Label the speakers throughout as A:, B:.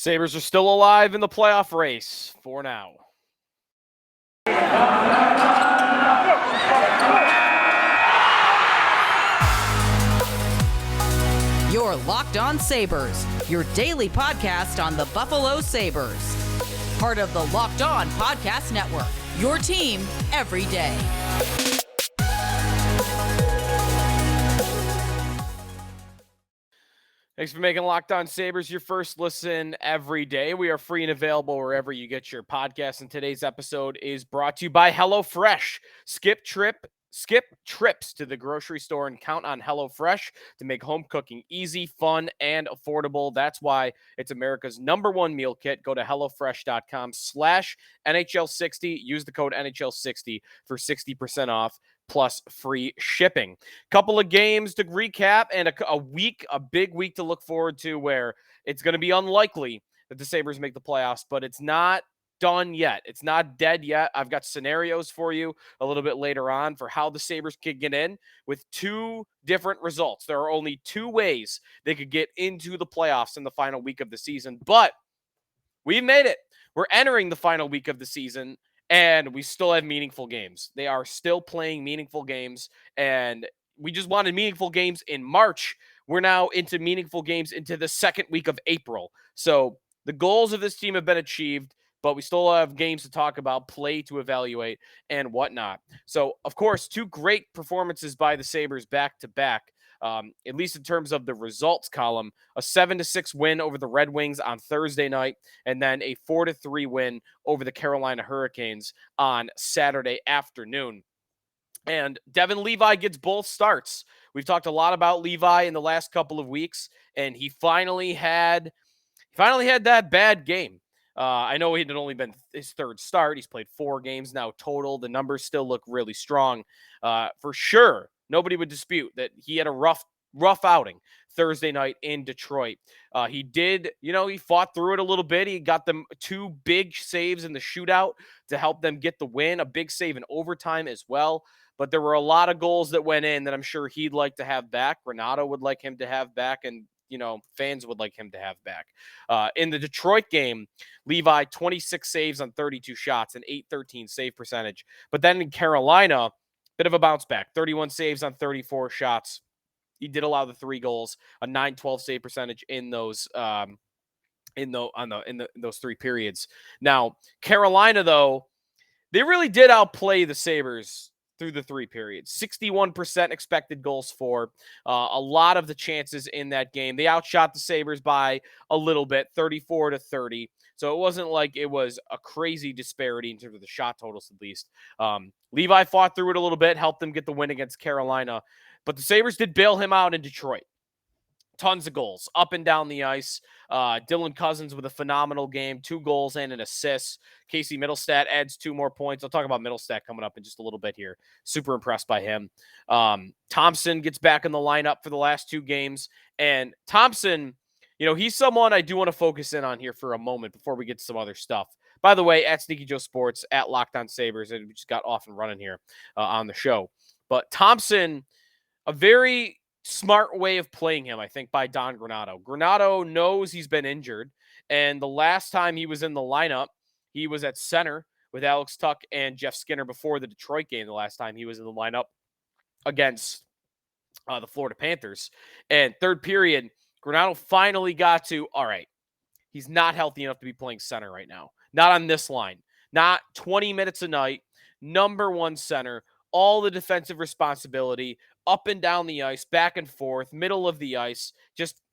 A: Sabres are still alive in the playoff race for now.
B: You're Locked On Sabres, your daily podcast on the Buffalo Sabres. Part of the Locked On Podcast Network, your team every day.
A: Thanks for making Locked On Sabres your first listen every day. We are free and available wherever you get your podcasts. And today's episode is brought to you by HelloFresh. Skip trips to the grocery store and count on HelloFresh to make home cooking easy, fun, and affordable. That's why it's America's #1 meal kit. Go to HelloFresh.com/NHL60. Use the code NHL60 for 60% off plus free shipping. Couple of games to recap and a big week to look forward to where it's going to be unlikely that the Sabres make the playoffs, but it's not done yet. It's not dead yet. I've got scenarios for you a little bit later on for how the Sabres could get in with two different results. There are only two ways they could get into the playoffs in the final week of the season, but we've made it. We're entering the final week of the season, and we still have meaningful games. They are still playing meaningful games, and we just wanted meaningful games in March. We're now into meaningful games into the second week of April. So the goals of this team have been achieved, but we still have games to talk about, play to evaluate, and whatnot. So, of course, two great performances by the Sabres back-to-back. At least in terms of the results column, a 7-6 win over the Red Wings on Thursday night, and then a 4-3 win over the Carolina Hurricanes on Saturday afternoon. And Devin Levi gets both starts. We've talked a lot about Levi in the last couple of weeks, and he finally had that bad game. I know it had only been his third start. He's played 4 games now total. The numbers still look really strong. For sure, nobody would dispute that he had a rough outing Thursday night in Detroit. He fought through it a little bit. He got them 2 big saves in the shootout to help them get the win, a big save in overtime as well. But there were a lot of goals that went in that I'm sure he'd like to have back. Renato would like him to have back, and fans would like him to have back. In the Detroit game, Levi, 26 saves on 32 shots, an .813 save percentage. But then in Carolina, bit of a bounce back, 31 saves on 34 shots. He did allow the 3 goals, a .912 save percentage in those in those 3 periods. Now, Carolina, though, they really did outplay the Sabres through the 3 periods. 61% expected goals for. A lot of the chances in that game. They outshot the Sabres by a little bit, 34-30. So it wasn't like it was a crazy disparity in terms of the shot totals, at least. Levi fought through it a little bit, helped them get the win against Carolina. But the Sabres did bail him out in Detroit. Tons of goals up and down the ice. Dylan Cousins with a phenomenal game, 2 goals and an assist. Casey Mittelstadt adds 2 more points. I'll talk about Mittelstadt coming up in just a little bit here. Super impressed by him. Thompson gets back in the lineup for the last 2 games. And Thompson, he's someone I do want to focus in on here for a moment before we get to some other stuff. By the way, at Sneaky Joe Sports, at Locked On Sabres, and we just got off and running here on the show. But Thompson, a very smart way of playing him, I think, by Don Granato. Granato knows he's been injured, and the last time he was in the lineup, he was at center with Alex Tuck and Jeff Skinner before the Detroit game, the last time he was in the lineup against the Florida Panthers. And third period, Granato finally got to, all right, he's not healthy enough to be playing center right now. Not on this line. Not 20 minutes a night, #1 center, all the defensive responsibility, up and down the ice, back and forth, middle of the ice. Just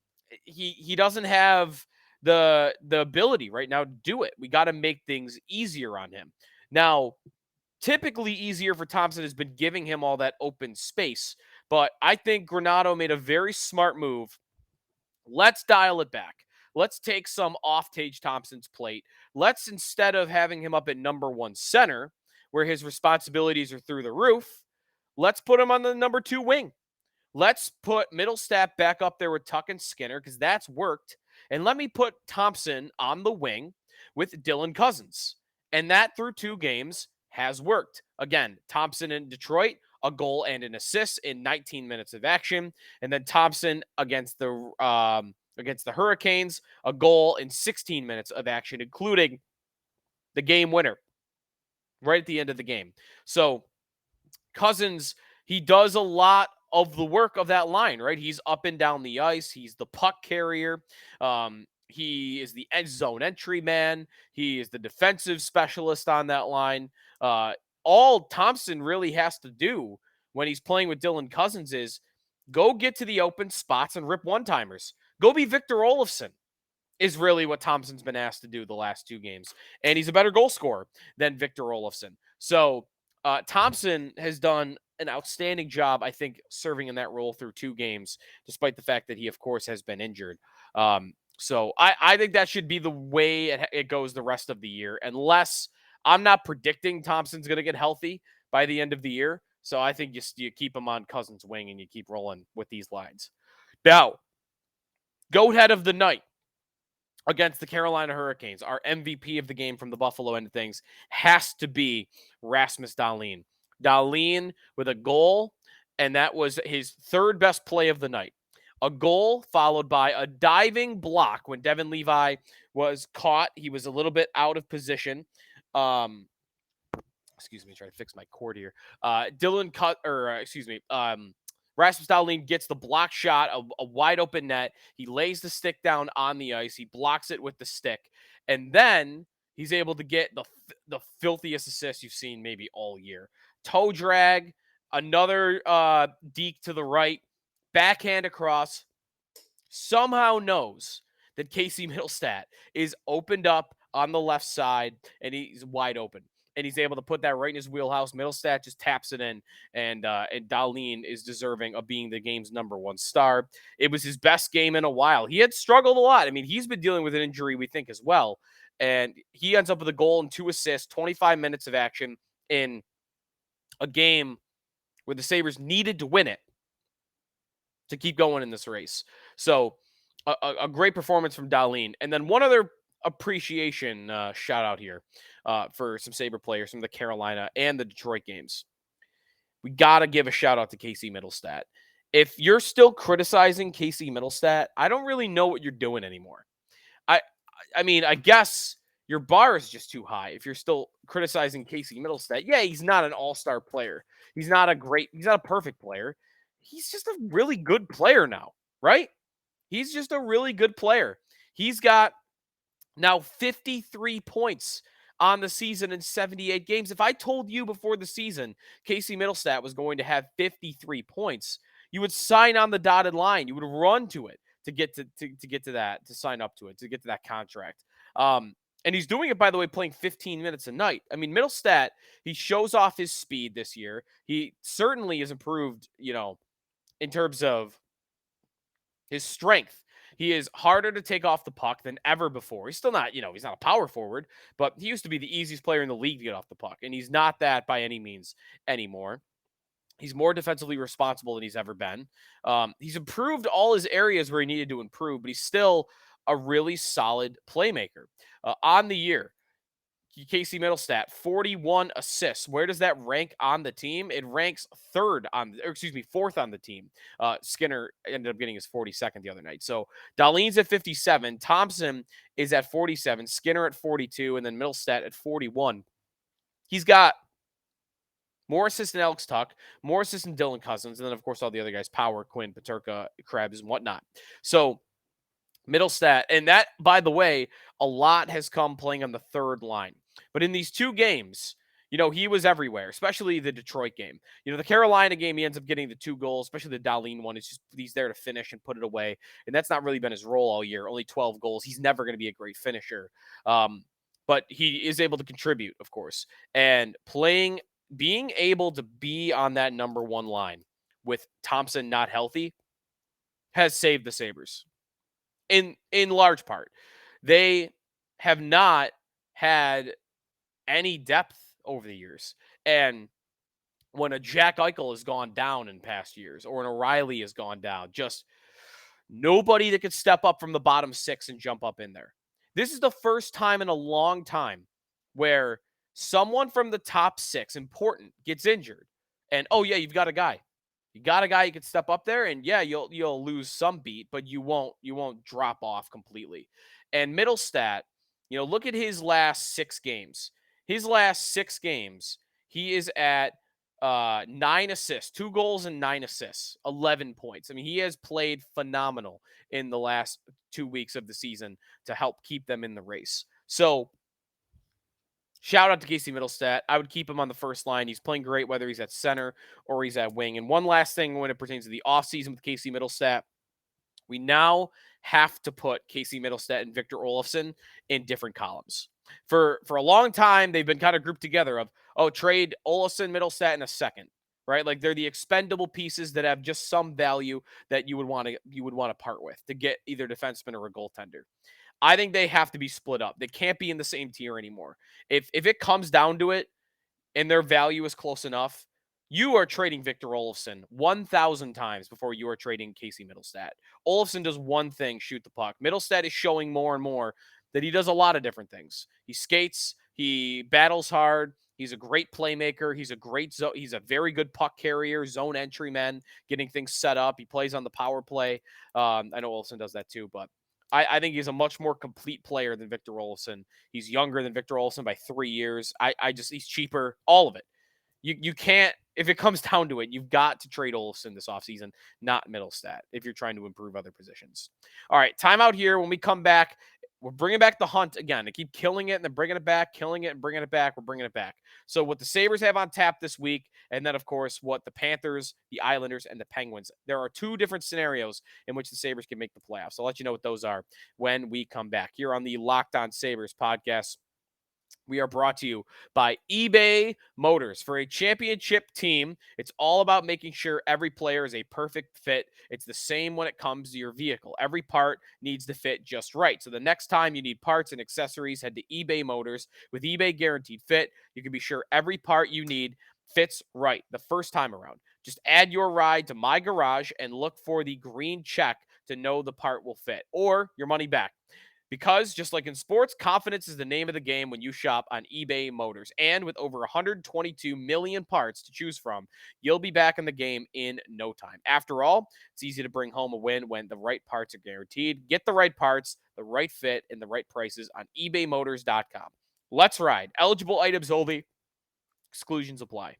A: he doesn't have the ability right now to do it. We got to make things easier on him. Now, typically easier for Thompson has been giving him all that open space, but I think Granato made a very smart move. Let's dial it back. Let's take some off Tage Thompson's plate. Let's, instead of having him up at #1 center, where his responsibilities are through the roof, let's put him on the #2 wing. Let's put Mittelstadt back up there with Tuck and Skinner, because that's worked. And let me put Thompson on the wing with Dylan Cousins. And that, through 2 games, has worked. Again, Thompson in Detroit, a goal and an assist in 19 minutes of action. And then Thompson against the Against the Hurricanes, a goal in 16 minutes of action, including the game winner right at the end of the game. So Cousins, he does a lot of the work of that line, right? He's up and down the ice. He's the puck carrier. He is the end zone entry man. He is the defensive specialist on that line. All Thompson really has to do when he's playing with Dylan Cousins is go get to the open spots and rip one-timers. Go be Victor Olofsson is really what Thompson's been asked to do the last 2 games. And he's a better goal scorer than Victor Olofsson. So Thompson has done an outstanding job, I think, serving in that role through 2 games, despite the fact that he, of course, has been injured. So I think that should be the way it goes the rest of the year, unless I'm not predicting Thompson's going to get healthy by the end of the year. So I think you keep him on Cousins' wing and you keep rolling with these lines. Now, goat head of the night against the Carolina Hurricanes, our MVP of the game from the Buffalo end of things has to be Rasmus Dahlin. Dahlin with a goal, and that was his 3rd best play of the night. A goal followed by a diving block when Devin Levi was caught. He was a little bit out of position. Excuse me, trying to fix my cord here. Rasmus Dahlin gets the block shot, a wide open net. He lays the stick down on the ice. He blocks it with the stick. And then he's able to get the filthiest assist you've seen maybe all year. Toe drag, another deke to the right, backhand across. Somehow knows that Casey Mittelstadt is opened up on the left side and he's wide open. And he's able to put that right in his wheelhouse. Mittelstadt just taps it in, and Dahlin is deserving of being the game's #1 star. It was his best game in a while. He had struggled a lot. I mean, he's been dealing with an injury, we think, as well. And he ends up with a goal and 2 assists, 25 minutes of action in a game where the needed to win it to keep going in this race. So a great performance from Dahlin. And then one other appreciation shout out here for some Sabre players from the Carolina and the Detroit games. We got to give a shout out to Casey Mittelstadt. If you're still criticizing Casey Mittelstadt, I don't really know what you're doing anymore. I mean, I guess your bar is just too high if you're still criticizing Casey Mittelstadt. Yeah, he's not an all-star player. He's not a perfect player. He's just a really good player now, right? He's just a really good player. He's got now 53 points on the season in 78 games. If I told you before the season Casey Mittelstadt was going to have 53 points, you would sign on the dotted line. You would run to it to get to that, to sign up to it, to get to that contract. And he's doing it, by the way, playing 15 minutes a night. I mean, Mittelstadt, he shows off his speed this year. He certainly has improved, in terms of his strength. He is harder to take off the puck than ever before. He's still not, he's not a power forward, but he used to be the easiest player in the league to get off the puck, and he's not that by any means anymore. He's more defensively responsible than he's ever been. He's improved all his areas where he needed to improve, but he's still a really solid playmaker. On the year, Casey Mittelstadt, 41 assists. Where does that rank on the team? It ranks fourth on the team. Skinner ended up getting his 42nd the other night. So Dahlin's at 57. Thompson is at 47. Skinner at 42. And then Mittelstadt at 41. He's got more assists than Alex Tuck, more assists than Dylan Cousins, and then, of course, all the other guys, Power, Quinn, Peterka, Krebs, and whatnot. So Mittelstadt, and that, by the way, a lot has come playing on the third line. But in these 2 games, he was everywhere, especially the Detroit game. The Carolina game, he ends up getting the 2 goals, especially the Dahlin one. It's just he's there to finish and put it away. And that's not really been his role all year. Only 12 goals. He's never going to be a great finisher. But he is able to contribute, of course. And being able to be on that #1 line with Thompson not healthy has saved the Sabres. In large part. They have not had any depth over the years. And when a Jack Eichel has gone down in past years, or an O'Reilly has gone down, just nobody that could step up from the bottom 6 and jump up in there. This is the first time in a long time where someone from the top 6, important, gets injured. And, oh yeah, you've got a guy. You got a guy you could step up there, and yeah, you'll lose some beat, but you won't drop off completely. And Mittelstadt, look at his last 6 games. His last 6 games, he is at 9 assists, 2 goals and 9 assists, 11 points. I mean, he has played phenomenal in the last 2 weeks of the season to help keep them in the race. So shout out to Casey Mittelstadt. I would keep him on the first line. He's playing great, whether he's at center or he's at wing. And one last thing when it pertains to the offseason with Casey Mittelstadt, we now have to put Casey Mittelstadt and Victor Olofsson in different columns. For a long time, they've been kind of grouped together of, trade Olofsson, Mittelstadt in a second, right? Like they're the expendable pieces that have just some value that you would want to part with to get either defenseman or a goaltender. I think they have to be split up. They can't be in the same tier anymore. If it comes down to it and their value is close enough, you are trading Victor Olofsson 1,000 times before you are trading Casey Mittelstadt. Olofsson does one thing, shoot the puck. Mittelstadt is showing more and more that he does a lot of different things. He skates, he battles hard, he's a great playmaker, he's a very good puck carrier, zone entry man, getting things set up. He plays on the power play. I know Olofsson does that too, but I think he's a much more complete player than Victor Olofsson. He's younger than Victor Olofsson by 3 years. He's cheaper, all of it. You can't, if it comes down to it, you've got to trade Olofsson this offseason, not Mittelstadt, if you're trying to improve other positions. All right, timeout here. When we come back, we're bringing back the hunt again. They keep killing it and then bringing it back, killing it and bringing it back. We're bringing it back. So what the Sabres have on tap this week, and then, of course, what the Panthers, the Islanders, and the Penguins. There are 2 different scenarios in which the Sabres can make the playoffs. I'll let you know what those are when we come back here on the Locked On Sabres podcast. We are brought to you by eBay Motors. For a championship team, it's all about making sure every player is a perfect fit. It's the same when it comes to your vehicle. Every part needs to fit just right. So the next time you need parts and accessories, head to eBay Motors. With eBay Guaranteed Fit, you can be sure every part you need fits right the first time around. Just add your ride to My Garage and look for the green check to know the part will fit, or your money back. Because just like in sports, confidence is the name of the game when you shop on eBay Motors. And with over 122 million parts to choose from, you'll be back in the game in no time. After all, it's easy to bring home a win when the right parts are guaranteed. Get the right parts, the right fit, and the right prices on ebaymotors.com. Let's ride. Eligible items only. Exclusions apply.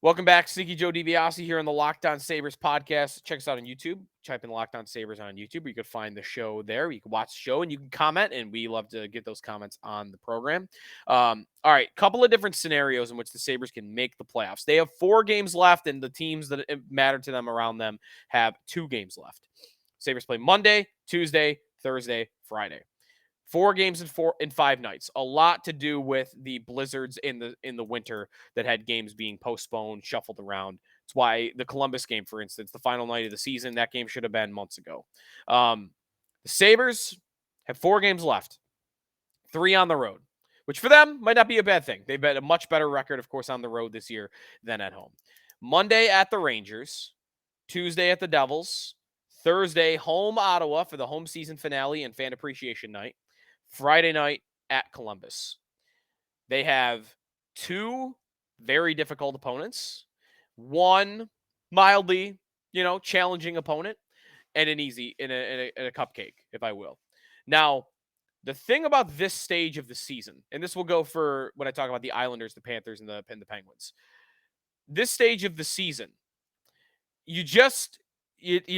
A: Welcome back. Sneaky Joe DiBiase here on the Locked On Sabres podcast. Check us out on YouTube. Type in Locked On Sabres on YouTube. You can find the show there. You can watch the show and you can comment, and we love to get those comments on the program. All right, couple of different scenarios in which the Sabres can make the playoffs. They have 4 games left, and the teams that matter to them around them have 2 games left. Sabres play Monday, Tuesday, Thursday, Friday. 4 games in 5 nights. A lot to do with the blizzards in the winter that had games being postponed, shuffled around. It's why the Columbus game, for instance, the final night of the season, that game should have been months ago. The Sabres have 4 games left, 3 on the road, which for them might not be a bad thing. They've had a much better record, of course, on the road this year than at home. Monday at the Rangers, Tuesday at the Devils, Thursday home Ottawa for the home season finale and fan appreciation night. Friday night at Columbus. They have 2 very difficult opponents, 1 mildly, challenging opponent, and an easy in a cupcake, if I will. Now, the thing about this stage of the season, and this will go for when I talk about the Islanders, the Panthers, and the Penguins. This stage of the season, you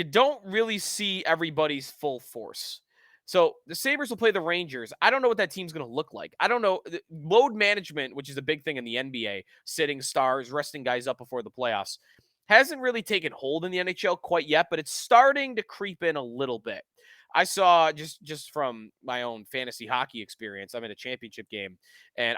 A: don't really see everybody's full force. So the Sabres will play the Rangers. I don't know what that team's going to look like. I don't know. Load management, which is a big thing in the NBA, sitting stars, resting guys up before the playoffs, hasn't really taken hold in the NHL quite yet, but it's starting to creep in a little bit. I saw just from my own fantasy hockey experience, I'm in a championship game, and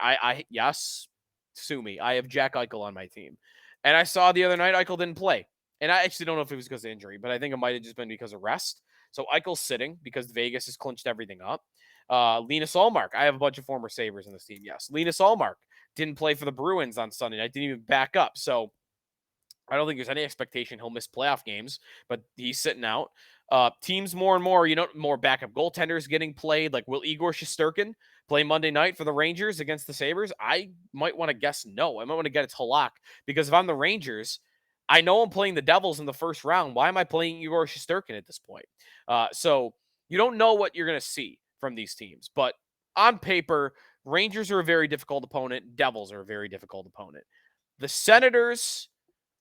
A: yes, sue me, I have Jack Eichel on my team. And I saw the other night Eichel didn't play. And I actually don't know if it was because of injury, but I think it might have just been because of rest. So Eichel's sitting because Vegas has clinched everything up. Linus Ullmark. I have a bunch of former Sabres in this team. Yes. Linus Ullmark didn't play for the Bruins on Sunday night. Didn't even back up. So I don't think there's any expectation he'll miss playoff games, but he's sitting out. Teams more and more, more backup goaltenders getting played. Like, will Igor Shesterkin play Monday night for the Rangers against the Sabres? I might want to guess no. I might want to get it's Halak, because if I'm the Rangers, I know I'm playing the Devils in the first round. Why am I playing Igor Shesterkin at this point? So you don't know what you're going to see from these teams. But on paper, Rangers are a very difficult opponent. Devils are a very difficult opponent. The Senators,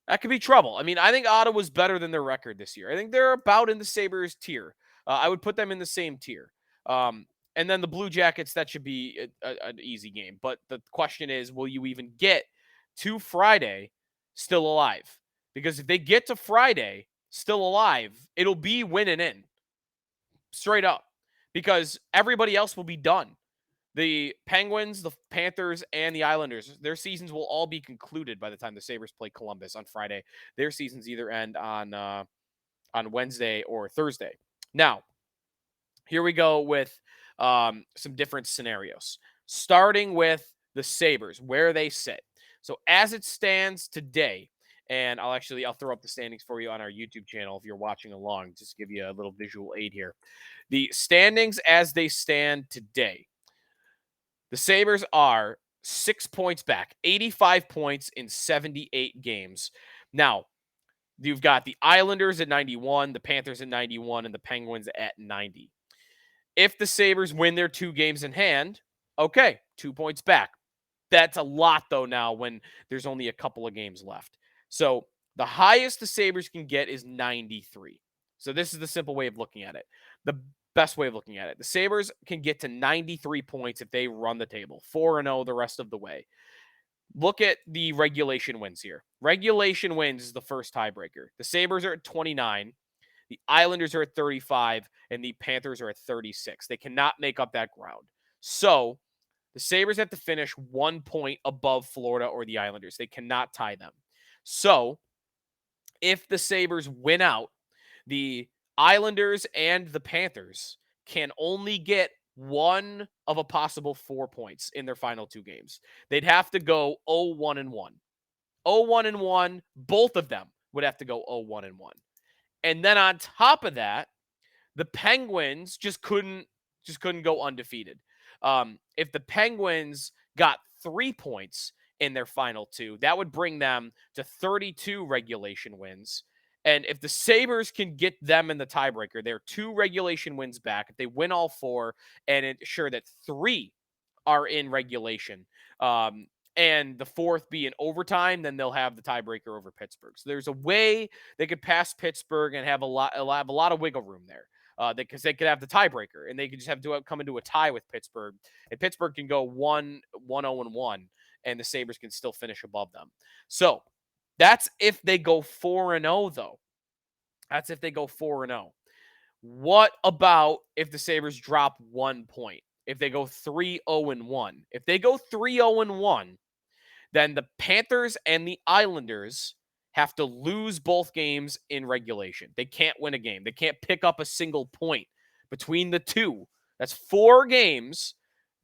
A: that could be trouble. I mean, I think Ottawa's better than their record this year. I think they're about in the Sabres tier. I would put them in the same tier. And then the Blue Jackets, that should be an easy game. But the question is, will you even get to Friday still alive? Because if they get to Friday still alive, it'll be winning in. Straight up. Because everybody else will be done. The Penguins, the Panthers, and the Islanders, their seasons will all be concluded by the time the Sabres play Columbus on Friday. Their seasons either end on Wednesday or Thursday. Now, here we go with some different scenarios. Starting with the Sabres, where they sit. So as it stands today, and I'll throw up the standings for you on our YouTube channel if you're watching along, just to give you a little visual aid here. The standings as they stand today. The Sabres are 6 points back, 85 points in 78 games. Now, you've got the Islanders at 91, the Panthers at 91, and the Penguins at 90. If the Sabres win their 2 games in hand, okay, 2 points back. That's a lot, though, now when there's only a couple of games left. So the highest the Sabres can get is 93. So this is the simple way of looking at it. The best way of looking at it. The Sabres can get to 93 points if they run the table, 4-0 the rest of the way. Look at the regulation wins here. Regulation wins is the first tiebreaker. The Sabres are at 29. The Islanders are at 35, and the Panthers are at 36. They cannot make up that ground. So the Sabres have to finish 1 point above Florida or the Islanders. They cannot tie them. So if the Sabres win out, the Islanders and the Panthers can only get one of a possible 4 points in their final 2 games. They'd have to go 0-1-1. 0-1-1, both of them would have to go 0-1-1. And then on top of that, the Penguins just couldn't go undefeated. If the Penguins got 3 points in their final 2, that would bring them to 32 regulation wins. And if the Sabres can get them in the tiebreaker, they're 2 regulation wins back. If they win all 4 and ensure that 3 are in regulation, and the 4th be in overtime, then they'll have the tiebreaker over Pittsburgh. So there's a way they could pass Pittsburgh and have a lot of wiggle room there. Because they could have the tiebreaker, and they could just have to come into a tie with Pittsburgh, and Pittsburgh can go 1-0-1, and the Sabres can still finish above them. So that's if they go 4-0, though. That's if they go 4-0. What about if the Sabres drop 1 point? If they go 3-0-1? If they go 3-0-1, then the Panthers and the Islanders have to lose both games in regulation. They can't win a game. They can't pick up a single point between the two. That's 4 games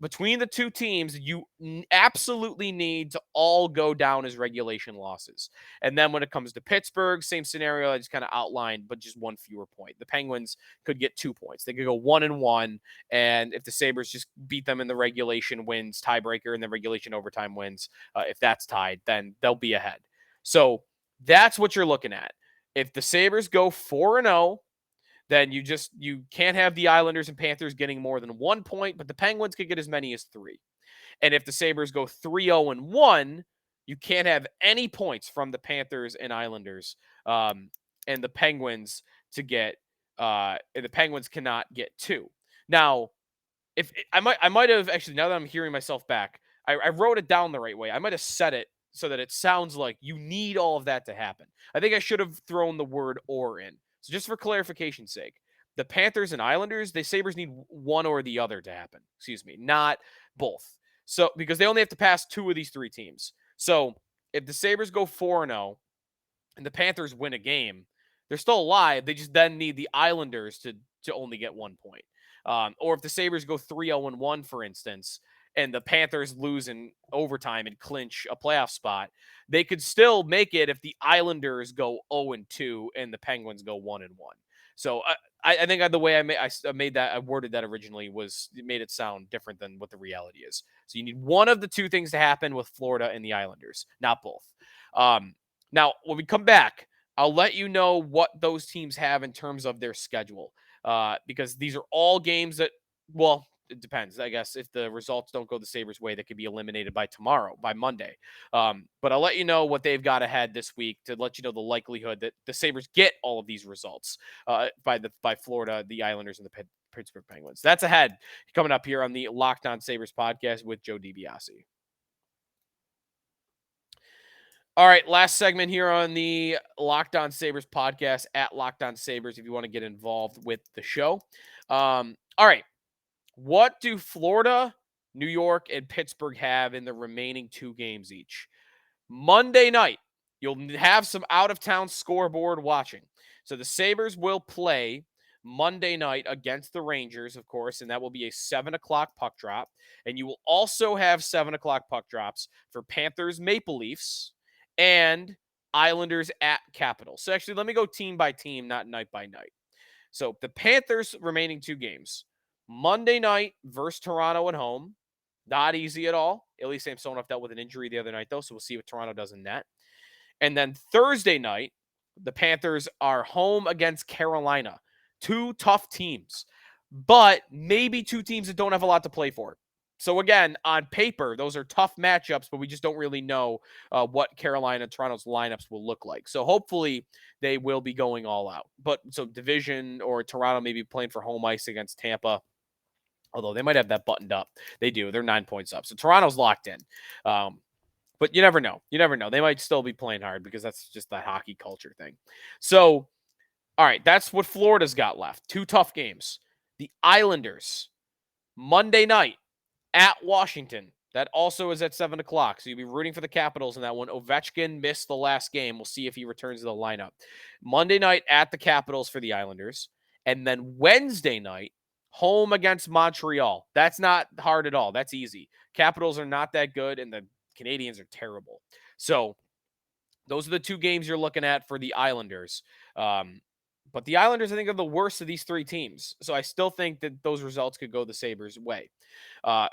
A: between the 2 teams. You absolutely need to all go down as regulation losses. And then when it comes to Pittsburgh, same scenario I just kind of outlined, but just 1 fewer point. The Penguins could get 2 points. They could go 1-1, and if the Sabres just beat them in the regulation wins tiebreaker and then regulation overtime wins, if that's tied, then they'll be ahead. So that's what you're looking at. If the Sabres go 4-0, then you can't have the Islanders and Panthers getting more than 1 point, but the Penguins could get as many as 3. And if the Sabres go 3-0-1, you can't have any points from the Panthers and Islanders, and the Penguins and the Penguins cannot get 2. Now, if I might have actually, now that I'm hearing myself back, I wrote it down the right way. I might have said it so that it sounds like you need all of that to happen. I think I should have thrown the word "or" in. So just for clarification's sake, the Panthers and Islanders, the Sabres need one or the other to happen. Excuse me, not both. So because they only have to pass 2 of these 3 teams. So if the Sabres go 4-0 and the Panthers win a game, they're still alive. They just then need the Islanders to only get 1 point. Or if the Sabres go 3-0-1, for instance, and the Panthers lose in overtime and clinch a playoff spot, they could still make it if the Islanders go 0-2 and the Penguins go 1-1. So I think the way I made that, I worded that originally was it made it sound different than what the reality is. So you need one of the two things to happen with Florida and the Islanders, not both. Now, when we come back, I'll let you know what those teams have in terms of their schedule, because these are all games that, well, it depends. I guess if the results don't go the Sabres' way, they could be eliminated by tomorrow, by Monday. But I'll let you know what they've got ahead this week to let you know the likelihood that the Sabres get all of these results by Florida, the Islanders, and the Pittsburgh Penguins. That's ahead coming up here on the Locked On Sabres podcast with Joe DiBiase. All right, last segment here on the Locked On Sabres podcast at Locked On Sabres if you want to get involved with the show. All right. What do Florida, New York, and Pittsburgh have in the remaining 2 games each? Monday night, you'll have some out-of-town scoreboard watching. So the Sabres will play Monday night against the Rangers, of course, and that will be a 7 o'clock puck drop. And you will also have 7 o'clock puck drops for Panthers, Maple Leafs, and Islanders at Capitals. So actually, let me go team by team, not night by night. So the Panthers' remaining 2 games. Monday night versus Toronto at home. Not easy at all. Ilya Samsonov dealt with an injury the other night, though, so we'll see what Toronto does in that. And then Thursday night, the Panthers are home against Carolina. 2 tough teams, but maybe 2 teams that don't have a lot to play for. So again, on paper, those are tough matchups, but we just don't really know what Carolina and Toronto's lineups will look like. So hopefully they will be going all out. But so division or Toronto may be playing for home ice against Tampa. Although they might have that buttoned up. They do. They're 9 points up. So Toronto's locked in. But you never know. You never know. They might still be playing hard because that's just that hockey culture thing. So, all right, that's what Florida's got left. 2 tough games. The Islanders, Monday night at Washington. That also is at 7 o'clock. So you'll be rooting for the Capitals in that one. Ovechkin missed the last game. We'll see if he returns to the lineup. Monday night at the Capitals for the Islanders. And then Wednesday night, home against Montreal. That's not hard at all. That's easy. Capitals are not that good, and the Canadians are terrible. So those are the 2 games you're looking at for the Islanders. But the Islanders, I think, are the worst of these 3 teams. So I still think that those results could go the Sabres' way.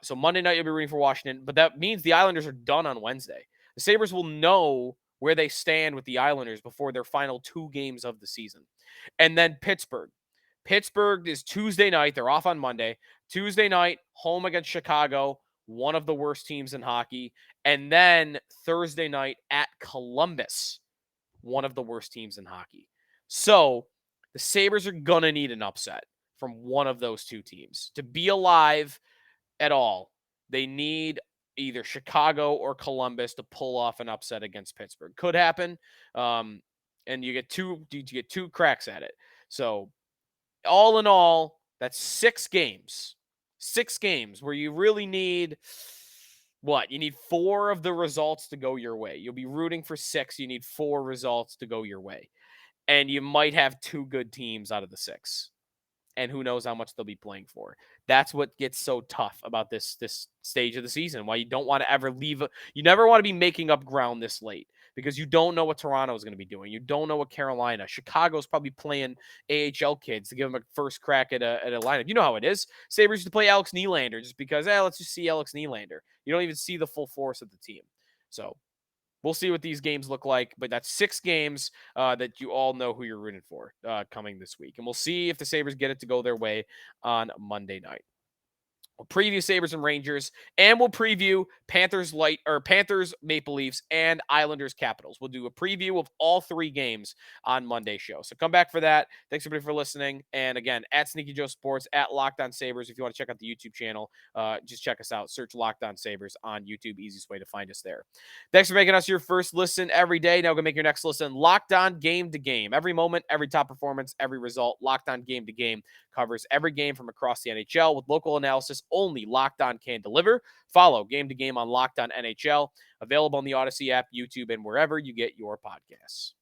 A: So Monday night, you'll be rooting for Washington. But that means the Islanders are done on Wednesday. The Sabres will know where they stand with the Islanders before their final 2 games of the season. And then Pittsburgh. Pittsburgh is Tuesday night. They're off on Monday. Tuesday night, home against Chicago, one of the worst teams in hockey. And then Thursday night at Columbus, one of the worst teams in hockey. So the Sabres are going to need an upset from one of those 2 teams. To be alive at all, they need either Chicago or Columbus to pull off an upset against Pittsburgh. Could happen. And you get 2 cracks at it. So all in all, that's 6 games. 6 games where you really need what? You need 4 of the results to go your way. You'll be rooting for 6. You need 4 results to go your way. And you might have 2 good teams out of the 6. And who knows how much they'll be playing for. That's what gets so tough about this stage of the season. Why you don't want to ever leave. You never want to be making up ground this late because you don't know what Toronto is going to be doing. You don't know what Carolina. Chicago's probably playing AHL kids to give them a first crack at a lineup. You know how it is. Sabres used to play Alex Nylander just because, let's just see Alex Nylander. You don't even see the full force of the team. So we'll see what these games look like, but that's 6 games that you all know who you're rooting for coming this week. And we'll see if the Sabres get it to go their way on Monday night. We'll preview Sabres and Rangers, and we'll preview Panthers, Maple Leafs, and Islanders Capitals. We'll do a preview of all 3 games on Monday's show. So come back for that. Thanks everybody for listening. And again, at Sneaky Joe Sports, at Locked On Sabres. If you want to check out the YouTube channel, just check us out. Search Locked On Sabres on YouTube. Easiest way to find us there. Thanks for making us your first listen every day. Now we're going to make your next listen Locked On Game to Game. Every moment, every top performance, every result. Locked On Game to Game covers every game from across the NHL with local analysis only Locked On can deliver. Follow Game to Game on Locked On NHL, available on the Odyssey app, YouTube, and wherever you get your podcasts.